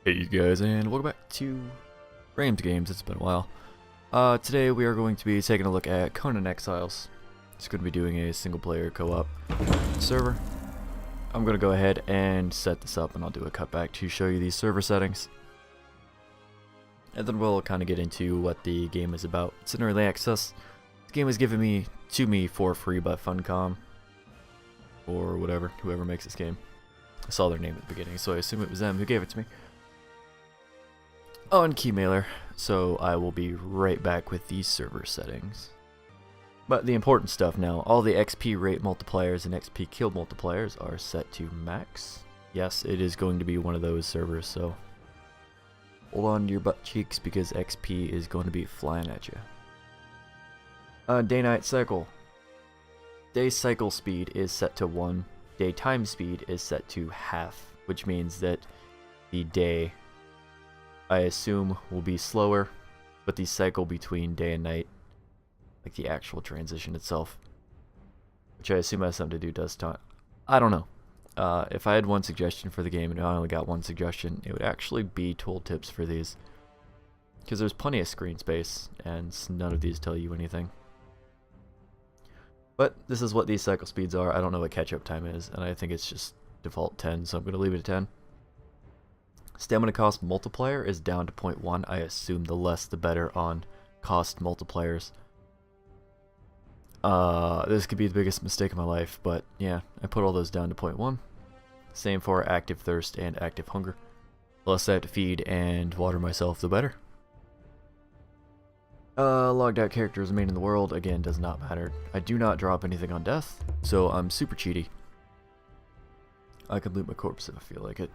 Hey you guys, and welcome back to Rames Games. It's been a while. Today we are going to be taking a look at Conan Exiles. It's going to be doing a single player co-op server. I'm going to go ahead and set this up and I'll do a cutback to show you these server settings. And then we'll kind of get into what the game is about. It's in early access. The game was given to me for free by Funcom. Or whatever, whoever makes this game. I saw their name at the beginning, so I assume it was them who gave it to me. On Keymailer, so I will be right back with these server settings. But the important stuff now, all the XP rate multipliers and XP kill multipliers are set to max. Yes, it is going to be one of those servers, so hold on to your butt cheeks because XP is going to be flying at you. Day-night cycle. Day cycle speed is set to 1. Daytime speed is set to half, which means that the day, I assume, will be slower, but the cycle between day and night, like the actual transition itself, which I assume has something to do does time. I don't know. If I had one suggestion for the game, and I only got one suggestion, it would actually be tooltips for these, because there's plenty of screen space, and none of these tell you anything. But this is what these cycle speeds are. I don't know what catch-up time is, and I think it's just default 10, so I'm going to leave it at 10. Stamina cost multiplier is down to 0.1. I assume the less the better on cost multipliers. This could be the biggest mistake of my life, but yeah, I put all those down to 0.1. Same for active thirst and active hunger. The less I have to feed and water myself, the better. Logged out characters remain in the world, again, does not matter. I do not drop anything on death, so I'm super cheaty. I can loot my corpse if I feel like it,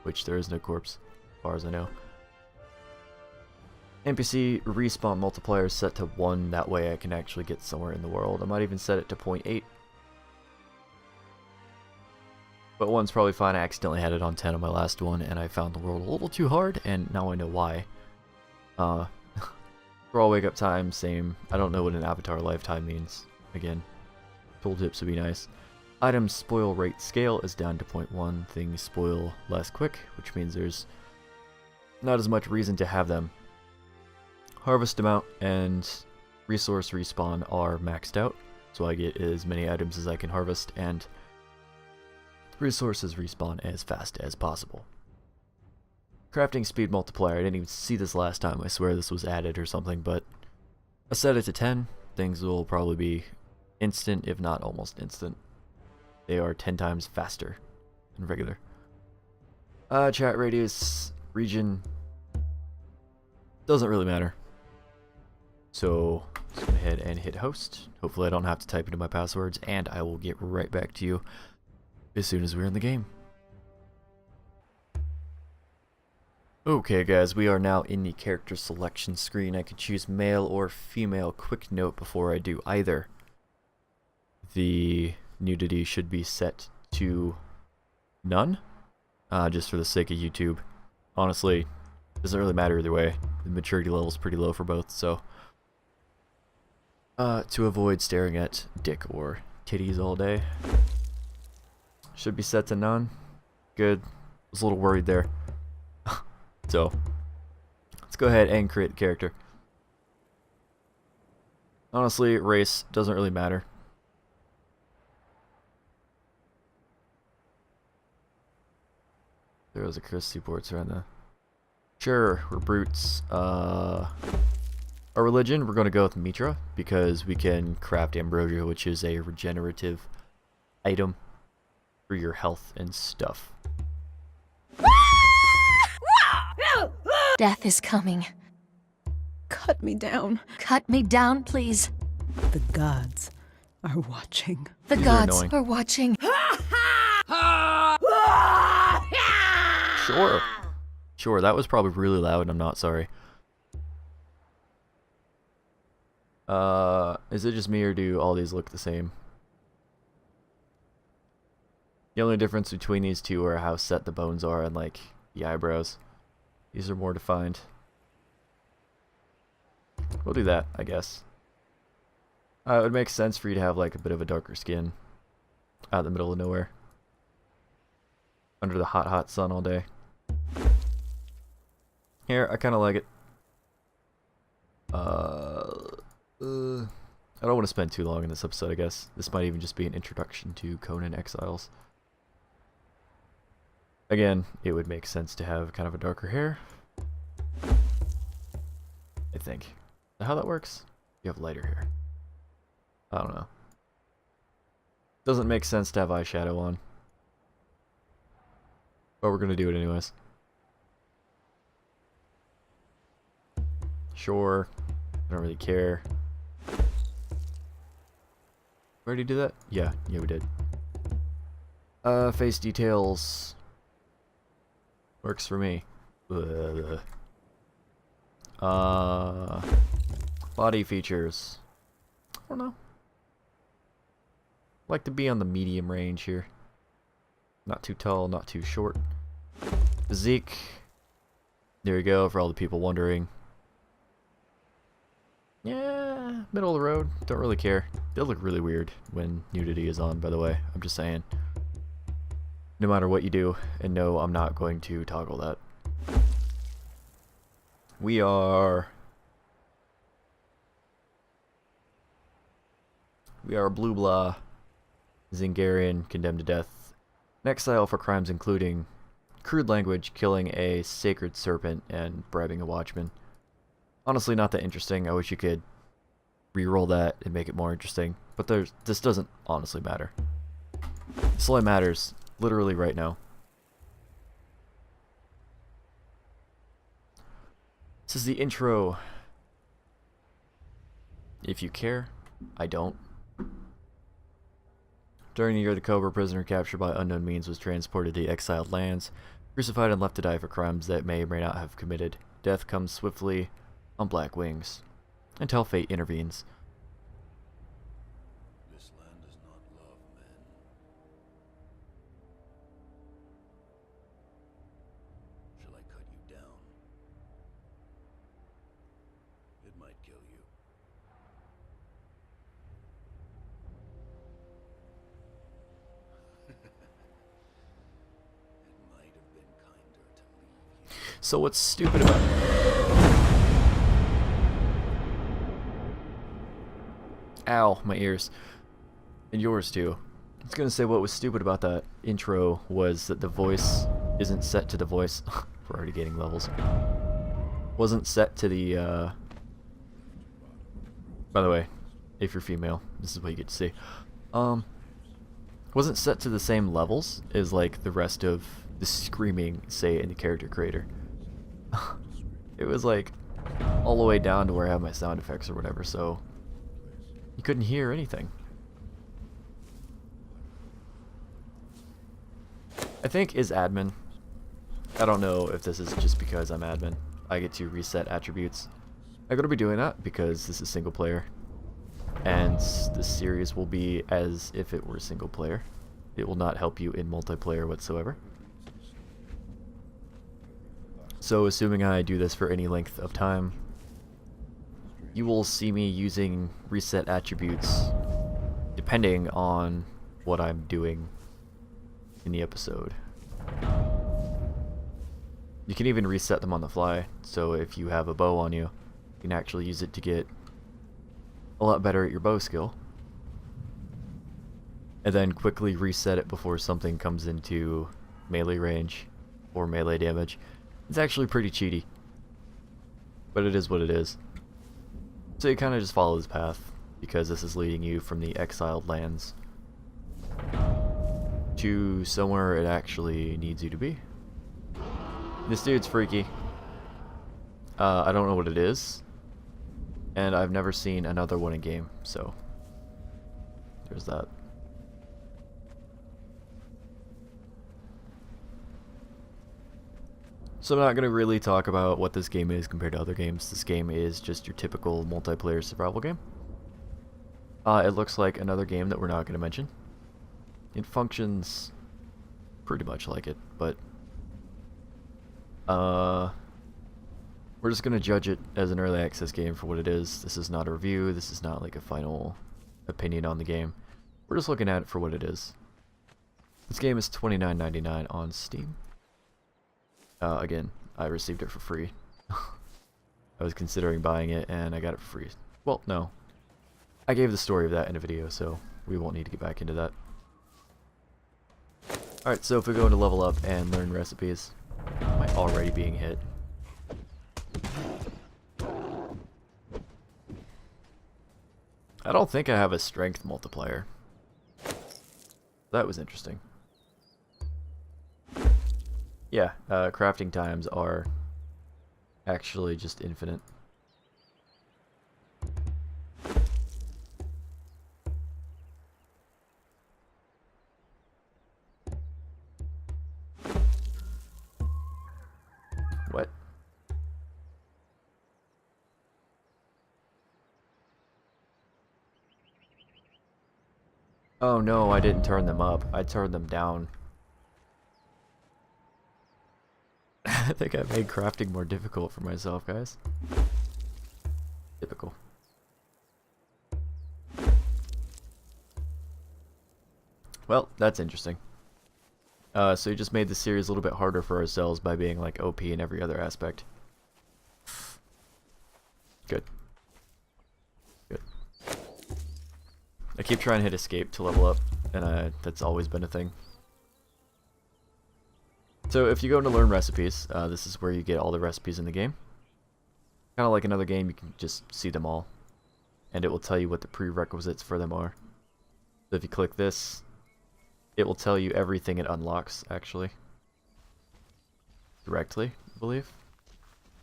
which there is no corpse, as far as I know. NPC respawn multiplier is set to 1, that way I can actually get somewhere in the world. I might even set it to 0.8. But 1's probably fine. I accidentally had it on 10 on my last one, and I found the world a little too hard, and now I know why. Raw wake up time, same. I don't know what an avatar lifetime means. Again, tooltips would be nice. Items spoil rate scale is down to 0.1. Things spoil less quick, which means there's not as much reason to have them. Harvest amount and resource respawn are maxed out, so I get as many items as I can harvest, and resources respawn as fast as possible. Crafting speed multiplier, I didn't even see this last time, I swear this was added or something, but I set it to 10. Things will probably be instant, if not almost instant. They are 10 times faster than regular. Chat radius, region, doesn't really matter. So, let's go ahead and hit host. Hopefully I don't have to type into my passwords, and I will get right back to you as soon as we're in the game. Okay guys, we are now in the character selection screen. I can choose male or female. Quick note before I do either. The nudity should be set to none, just for the sake of YouTube. Honestly, it doesn't really matter either way. The maturity level is pretty low for both, so to avoid staring at dick or titties all day. Should be set to none. Good. I was a little worried there. So, let's go ahead and create the character. Honestly, race doesn't really matter. There was a Chris Seaports around the... Sure, we're brutes. Our religion, we're going to go with Mitra, because we can craft ambrosia, which is a regenerative item for your health and stuff. Death is coming. Cut me down. Cut me down, please. The gods are watching. The These gods annoying. are watching. Sure. Sure, that was probably really loud, and I'm not sorry. Is it just me, or do all these look the same? The only difference between these two are how set the bones are and, like, the eyebrows. These are more defined. We'll do that, I guess. It would make sense for you to have, like, a bit of a darker skin out in the middle of nowhere. Under the hot, hot sun all day. Here, I kind of like it. I don't want to spend too long in this episode, I guess. This might even just be an introduction to Conan Exiles. Again, it would make sense to have kind of a darker hair. I think. Is that how that works? You have lighter hair. I don't know. Doesn't make sense to have eyeshadow on. But we're gonna do it anyways. Sure. I don't really care. Already do that? Yeah, we did. Face details. Works for me. Ugh. Body features. I don't know. Like to be on the medium range here. Not too tall, not too short. Physique. There you go, for all the people wondering. Yeah, middle of the road. Don't really care. They look really weird when nudity is on, by the way. I'm just saying. No matter what you do, and no, I'm not going to toggle that. We are blue blah, Zingarian, condemned to death, in exile for crimes including crude language, killing a sacred serpent, and bribing a watchman. Honestly, not that interesting. I wish you could re-roll that and make it more interesting, but this doesn't honestly matter. This only matters literally right now. This is the intro. If you care, I don't. During the year, the Cobra prisoner captured by unknown means was transported to the exiled lands, crucified and left to die for crimes that may or may not have committed. Death comes swiftly on black wings, until fate intervenes. This land does not love men. Shall I cut you down? It might kill you. It might have been kinder to leave you. So what's stupid about Ow, my ears. And yours too. I was gonna say what was stupid about that intro was that the voice isn't set to the voice. We're already getting levels. Wasn't set to the, by the way, if you're female, this is what you get to see. Wasn't set to the same levels as like the rest of the screaming, say, in the character creator. It was like all the way down to where I have my sound effects or whatever, so you couldn't hear anything. I think is admin. I don't know if this is just because I'm admin. I get to reset attributes. I'm going to be doing that because this is single player. And this series will be as if it were single player. It will not help you in multiplayer whatsoever. So assuming I do this for any length of time, you will see me using reset attributes depending on what I'm doing in the episode. You can even reset them on the fly, so if you have a bow on you, you can actually use it to get a lot better at your bow skill. And then quickly reset it before something comes into melee range or melee damage. It's actually pretty cheaty, but it is what it is. So you kind of just follow this path, because this is leading you from the exiled lands to somewhere it actually needs you to be. This dude's freaky. I don't know what it is, and I've never seen another one in game, so there's that. So I'm not going to really talk about what this game is compared to other games. This game is just your typical multiplayer survival game. It looks like another game that we're not going to mention. It functions pretty much like it, but we're just going to judge it as an early access game for what it is. This is not a review. This is not like a final opinion on the game. We're just looking at it for what it is. This game is $29.99 on Steam. Again, I received it for free I was considering buying it, and I got it for free. Well, no. I gave the story of that in a video, so we won't need to get back into that. Alright, so if we go into level up and learn recipes, am I already being hit? I don't think I have a strength multiplier. That was interesting. Yeah, crafting times are actually just infinite. What? Oh no, I didn't turn them up. I turned them down. I think I made crafting more difficult for myself, guys. Typical. Well, that's interesting. So you just made the series a little bit harder for ourselves by being like OP in every other aspect. Good. Good. I keep trying to hit escape to level up, and that's always been a thing. So if you go into learn recipes, this is where you get all the recipes in the game. Kind of like another game, you can just see them all. And it will tell you what the prerequisites for them are. So if you click this, it will tell you everything it unlocks, actually. Directly, I believe.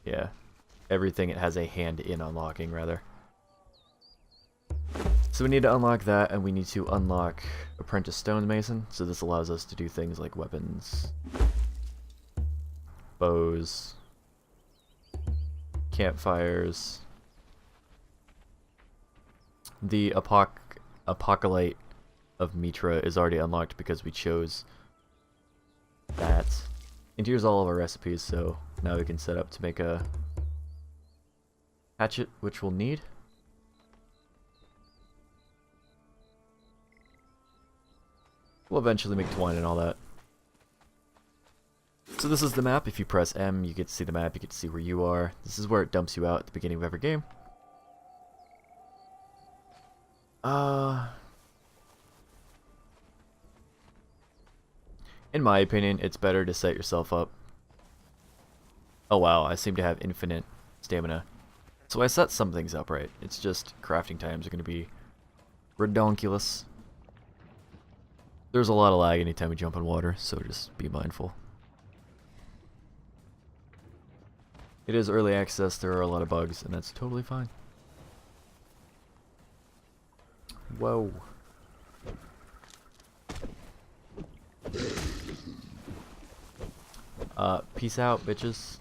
Yeah. Everything it has a hand in unlocking, rather. So we need to unlock that, and we need to unlock Apprentice Stonemason. So this allows us to do things like weapons, bows, campfires. The Apocalypse of Mitra is already unlocked because we chose that. And here's all of our recipes, so now we can set up to make a hatchet, which we'll need. We'll eventually make twine and all that. So this is the map. If you press M, you get to see the map, you get to see where you are. This is where it dumps you out at the beginning of every game. In my opinion, it's better to set yourself up. Oh wow, I seem to have infinite stamina. So I set some things up right. It's just crafting times are going to be redonkulous. There's a lot of lag anytime we jump in water, so just be mindful. It is early access, there are a lot of bugs, and that's totally fine. Whoa. Peace out, bitches.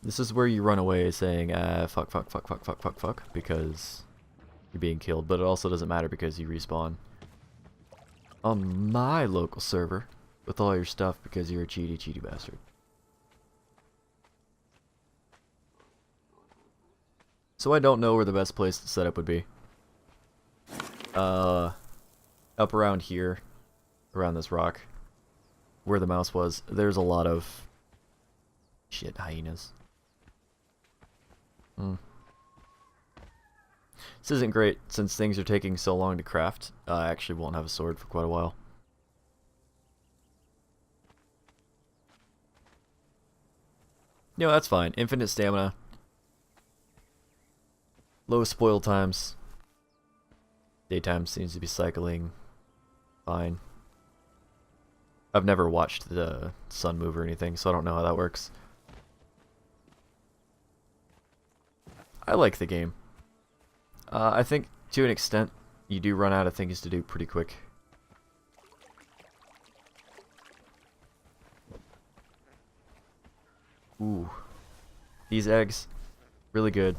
This is where you run away saying, fuck, fuck, fuck, fuck, fuck, fuck, fuck, because you're being killed, but it also doesn't matter because you respawn on my local server with all your stuff because you're a cheaty bastard. So I don't know where the best place to set up would be. Up around here, around this rock, where the mouse was, there's a lot of shit, hyenas. This isn't great since things are taking so long to craft. I actually won't have a sword for quite a while. No, that's fine. Infinite stamina. Low spoil times. Daytime seems to be cycling fine. I've never watched the sun move or anything, so I don't know how that works. I like the game. I think to an extent you do run out of things to do pretty quick. Ooh. These eggs, really good.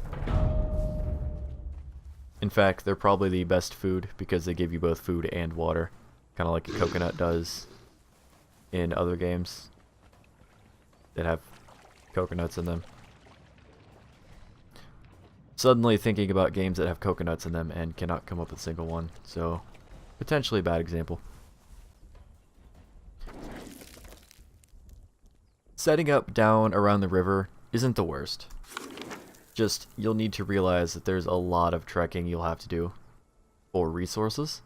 In fact, they're probably the best food because they give you both food and water. Kind of like a coconut does in other games that have coconuts in them. Suddenly thinking about games that have coconuts in them and cannot come up with a single one, so potentially a bad example. Setting up down around the river isn't the worst. Just, you'll need to realize that there's a lot of trekking you'll have to do for resources.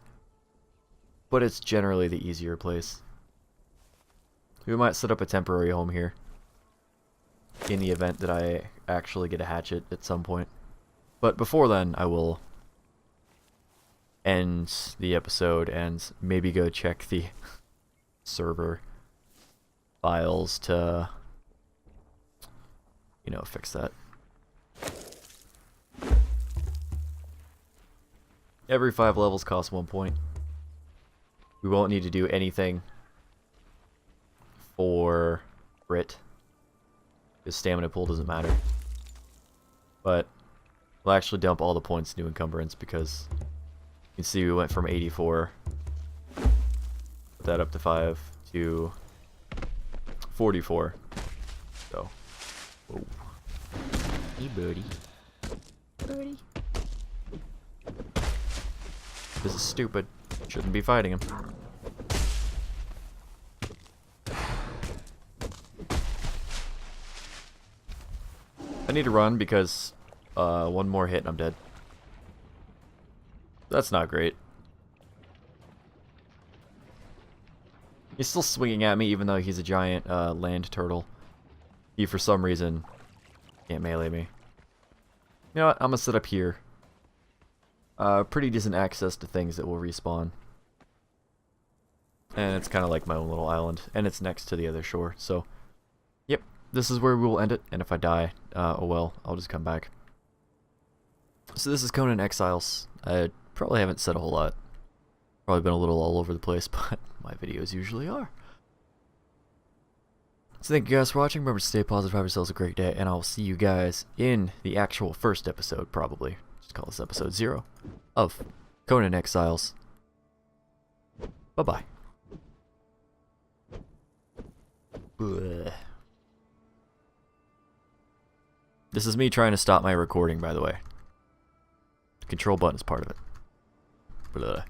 But it's generally the easier place. We might set up a temporary home here in the event that I actually get a hatchet at some point. But before then, I will end the episode and maybe go check the server files to, you know, fix that. Every 5 levels costs 1 point. We won't need to do anything for Brit. Because stamina pool doesn't matter. But we'll actually dump all the points into encumbrance because you can see we went from 84, put that up to 5, to 44. So, whoa. Hey, birdie. Birdie. This is stupid. Shouldn't be fighting him. I need to run because one more hit and I'm dead. That's not great. He's still swinging at me even though he's a giant land turtle. He, for some reason, can't melee me. You know what? I'm gonna sit up here. Pretty decent access to things that will respawn. And it's kind of like my own little island. And it's next to the other shore. So, yep. This is where we will end it. And if I die, oh well, I'll just come back. So this is Conan Exiles. I probably haven't said a whole lot. Probably been a little all over the place, but my videos usually are. So thank you guys for watching. Remember to stay positive, have yourselves a great day, and I'll see you guys in the actual first episode, probably. Just call this episode 0 of Conan Exiles. Bye-bye. This is me trying to stop my recording, by the way. The control button is part of it. Blah.